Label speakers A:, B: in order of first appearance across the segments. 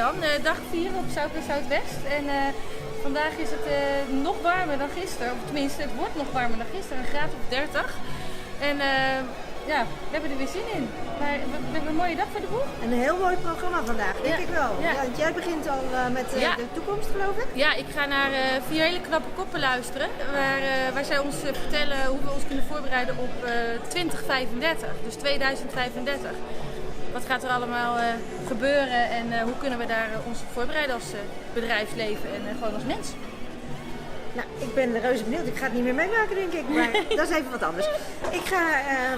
A: Amsterdam. Dag 4 op Zuid en Zuidwest. En vandaag is het nog warmer dan gisteren. Of tenminste, het wordt nog warmer dan gisteren. Een graad of 30. En ja, we hebben er weer zin in. Maar we hebben een mooie dag voor de boeg.
B: En een heel mooi programma vandaag, denk ik wel.
A: Ja.
B: Ja, want jij begint al met de toekomst, geloof ik?
A: Ja, ik ga naar 4 hele knappe koppen luisteren. Waar zij ons vertellen hoe we ons kunnen voorbereiden op 2035. Dus 2035. Wat gaat er allemaal gebeuren en hoe kunnen we daar ons voorbereiden als bedrijfsleven en gewoon als mens?
B: Nou, ik ben reuze benieuwd. Ik ga het niet meer meemaken, denk ik. Maar dat is even wat anders. Ik ga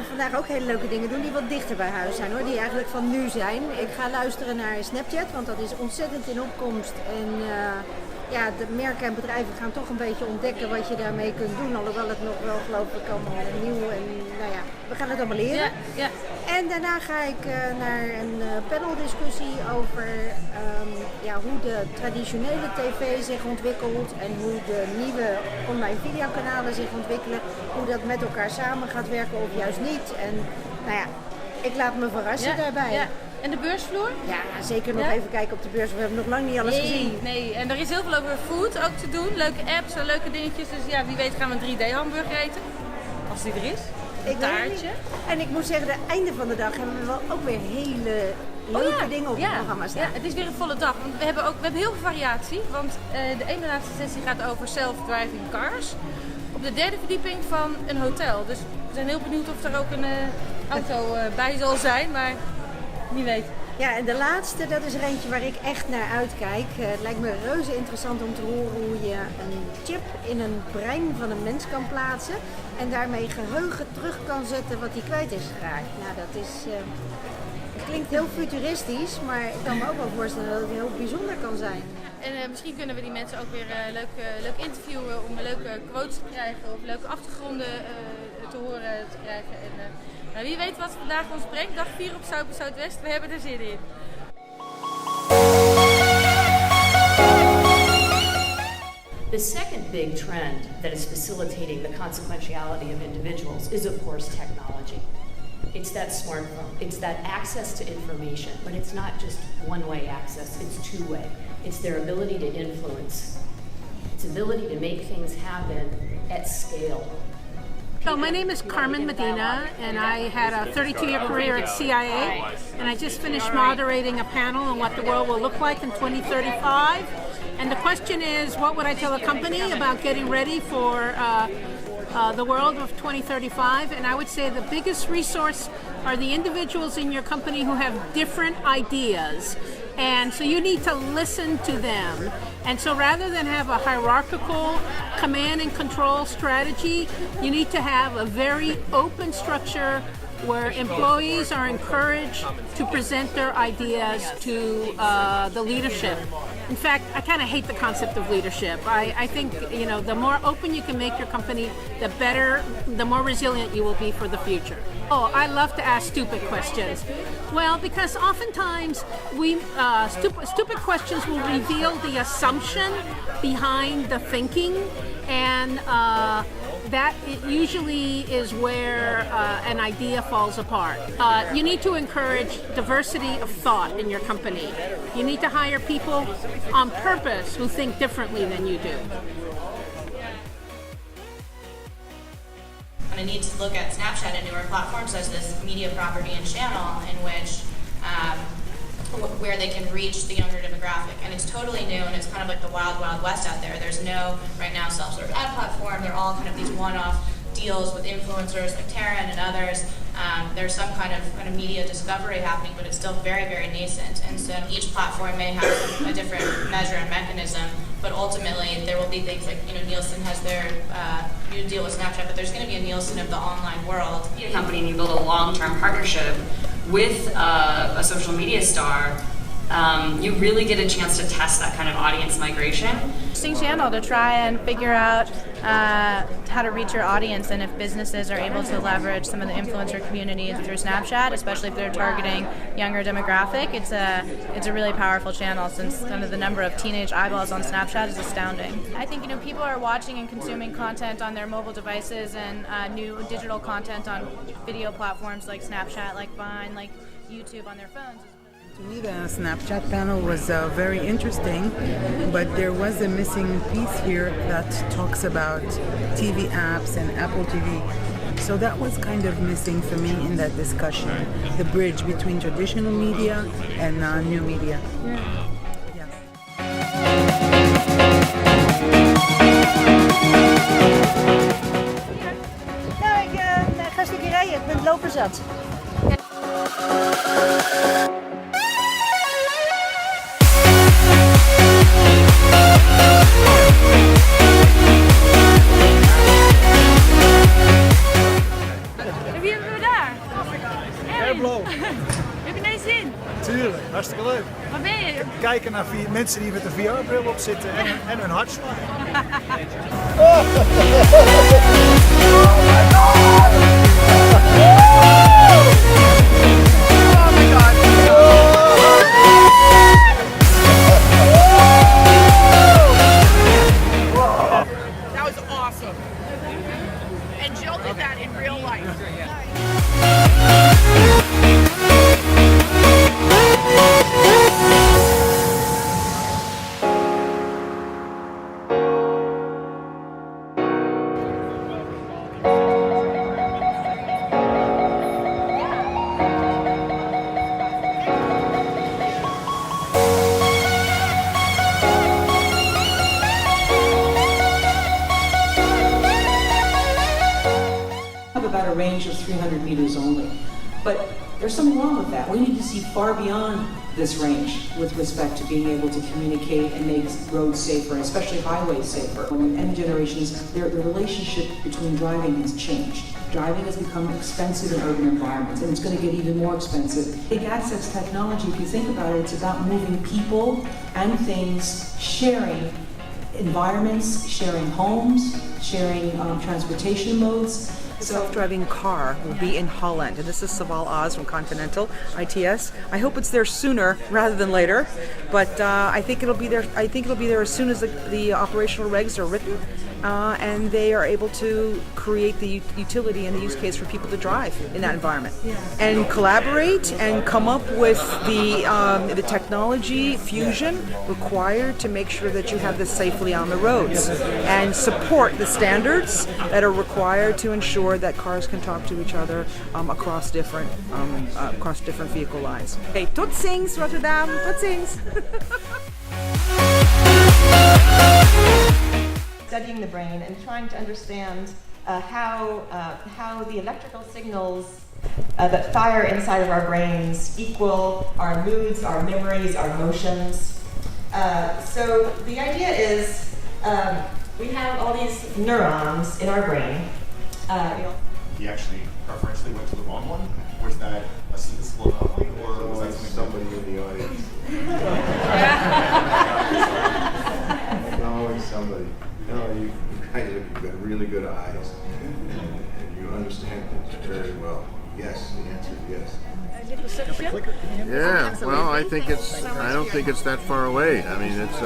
B: vandaag ook hele leuke dingen doen die wat dichter bij huis zijn, hoor. Die eigenlijk van nu zijn. Ik ga luisteren naar Snapchat, want dat is ontzettend in opkomst. En ja, de merken en bedrijven gaan toch een beetje ontdekken wat je daarmee kunt doen. Alhoewel het nog wel, geloof ik, allemaal nieuw en nou ja, we gaan het allemaal leren.
A: Ja.
B: En daarna ga ik naar een paneldiscussie over hoe de traditionele tv zich ontwikkelt en hoe de nieuwe online videokanalen zich ontwikkelen. Hoe dat met elkaar samen gaat werken of juist niet. En nou ja, ik laat me verrassen daarbij.
A: Ja. En de beursvloer?
B: Ja, zeker nog even kijken op de beurs. We hebben nog lang niet alles gezien.
A: Nee, en er is heel veel over food ook te doen. Leuke apps en leuke dingetjes. Dus ja, wie weet gaan we een 3D-hamburger eten. Als die er is. Een taartje.
B: En ik moet zeggen, het einde van de dag hebben we wel ook weer hele leuke dingen op het programma staan.
A: Ja, het is weer een volle dag. Want we hebben heel veel variatie. Want de ene laatste sessie gaat over self-driving cars. Op de 3e verdieping van een hotel. Dus we zijn heel benieuwd of er ook een auto bij zal zijn. Maar wie weet.
B: Ja, en de laatste, dat is er eentje waar ik echt naar uitkijk. Het lijkt me reuze interessant om te horen hoe je een chip in een brein van een mens kan plaatsen. En daarmee geheugen terug kan zetten wat hij kwijt is geraakt. Nou, dat is... het klinkt heel futuristisch, maar ik kan me ook wel voorstellen dat het heel bijzonder kan zijn.
A: En misschien kunnen we die mensen ook weer leuk interviewen om leuke quotes te krijgen of leuke achtergronden te horen te krijgen. En, nou, wie weet wat vandaag ons brengt. Dag 4 op Zuid en Zuidwest. We hebben er zin in.
C: The second big trend that is facilitating the consequentiality of individuals is, of course, technology. It's that smartphone. It's that access to information, but it's not just one-way access, it's two-way. It's their ability to influence. It's ability to make things happen at scale.
D: So my name is Carmen Medina, and I had a 32-year career at CIA, and I just finished moderating a panel on what the world will look like in 2035. And the question is, what would I tell a company about getting ready for the world of 2035? And I would say the biggest resource are the individuals in your company who have different ideas. And so you need to listen to them. And so rather than have a hierarchical command and control strategy, you need to have a very open structure where employees are encouraged to present their ideas to the leadership. In fact, I kind of hate the concept of leadership. I think, you know, the more open you can make your company, the better, the more resilient you will be for the future. Oh, I love to ask stupid questions. Well, because oftentimes stupid questions will reveal the assumption behind the thinking, and that usually is where an idea falls apart. You need to encourage diversity of thought in your company. You need to hire people on purpose who think differently than you do.
E: I need to look at Snapchat and newer platforms as this media property and channel in which where they can reach the younger demographic. And it's totally new, and it's kind of like the wild, wild west out there. There's no, right now, self-serve ad platform. They're all kind of these one-off deals with influencers like Taryn and others. There's some kind of media discovery happening, but it's still very, very nascent. And so each platform may have a different measure and mechanism, but ultimately there will be things like, you know, Nielsen has their new deal with Snapchat, but there's going to be a Nielsen of the online world.
F: A company, and you build a long-term partnership with a social media star, you really get a chance to test that kind of audience migration.
G: Interesting channel to try and figure out how to reach your audience, and if businesses are able to leverage some of the influencer communities through Snapchat, especially if they're targeting younger demographic, it's a really powerful channel, since kind of the number of teenage eyeballs on Snapchat is astounding. I think, you know, people are watching and consuming content on their mobile devices, and new digital content on video platforms like Snapchat, like Vine, like YouTube on their phones.
H: To me, the Snapchat panel was very interesting, but there was a missing piece here that talks about TV apps and Apple TV. So that was kind of missing for me in that discussion, the bridge between traditional media and new media. Yes.
B: Nou, ik ga een stukje rijden. Ik ben het lopen zat.
A: Wie hebben we daar?
I: Airblauw.
A: Heb je ineens zin?
I: Tuurlijk, hartstikke leuk.
A: Waar ben je?
I: Kijken naar mensen die met een VR-bril op zitten en hun hartslag.
J: That was awesome. And Jill did that in real life.
K: About a range of 300 meters only. But there's something wrong with that. We need to see far beyond this range with respect to being able to communicate and make roads safer, and especially highways safer. When the end generations, the relationship between driving has changed. Driving has become expensive in urban environments, and it's going to get even more expensive. Big access technology, if you think about it, it's about moving people and things, sharing environments, sharing homes, sharing transportation modes.
L: The self-driving car will be in Holland, and this is Saval Oz from Continental ITS. I hope it's there sooner rather than later, but I think it'll be there. I think it'll be there as soon as the operational regs are written, and they are able to create the utility and the use case for people to drive in that environment, and collaborate and come up with the technology fusion required to make sure that you have this safely on the roads, and support the standards that are required to ensure that cars can talk to each other across different vehicle lines. Okay, tot ziens Rotterdam, tot ziens.
M: Studying the brain and trying to understand how the electrical signals that fire inside of our brains equal our moods, our memories, our emotions. So the idea is we have all these neurons in our brain.
N: He actually preferentially went to the wrong one? Was that a statistical anomaly, or was that somebody in the audience?
O: It's always somebody. No, you guys have got really good eyes, and you understand things very well. Yes, the answer is yes.
P: Yeah, well, I don't think it's that far away. I mean, it's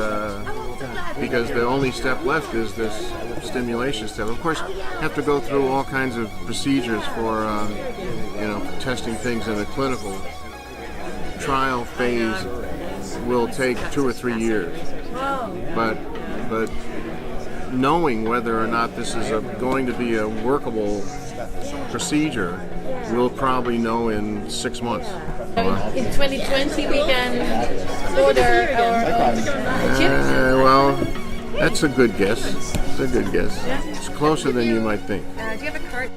P: because the only step left is this stimulation step. Of course, you have to go through all kinds of procedures for, testing things in a clinical trial phase. Will take 2 or 3 years, but knowing whether or not this is going to be a workable procedure, we'll probably know in 6 months.
A: In 2020 we can order our chips?
P: Well, that's a good guess. It's a good guess. It's closer than you might think.
A: Do you have a card?